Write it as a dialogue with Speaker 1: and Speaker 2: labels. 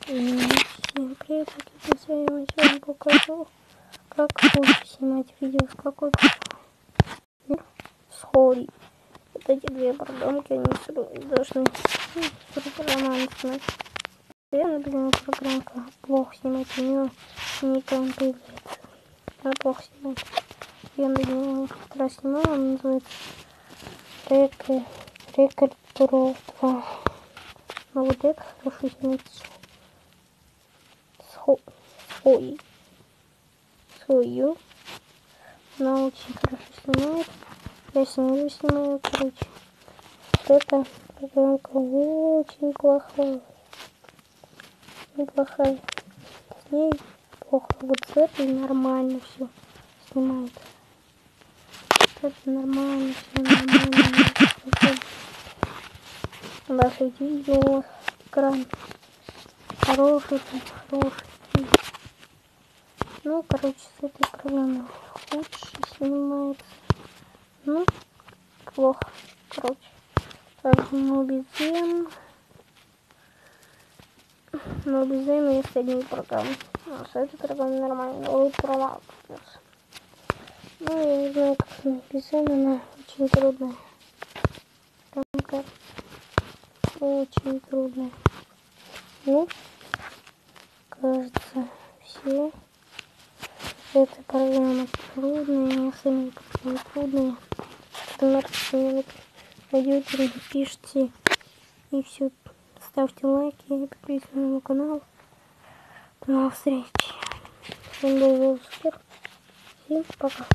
Speaker 1: Всем привет, я сегодня покажу, как лучше снимать видео с какой с Холли. Вот эти две программки, они должны роман снимать. Я, например, программка плохо снимать, у нее никому появляется. Она плохо снимает. Я на нее раз снимала, она называется Record Pro 2. Но вот это хорошо снимать свою. Она очень хорошо снимает. Я с нее снимаю, короче. Вот эта программка очень плохая. Неплохая. С ней плохо. Вот с этой нормально все снимает. Вот это нормально, все нормально. Ваше видео, экран хороший. Ну, короче, с этой программой лучше снимается. Ну, плохо. Короче, также Mobizen есть одни программы. А с этой программой нормально. Вот права. Ну, я не знаю, как с Mobizen, она очень трудная. Программка очень трудная. Ну, кажется, все. Эта программа трудная, сами программы трудные. Найдете, пишите и все. Ставьте лайки и подписывайтесь на мой канал. До новых встреч. Всем был Супер. Всем пока.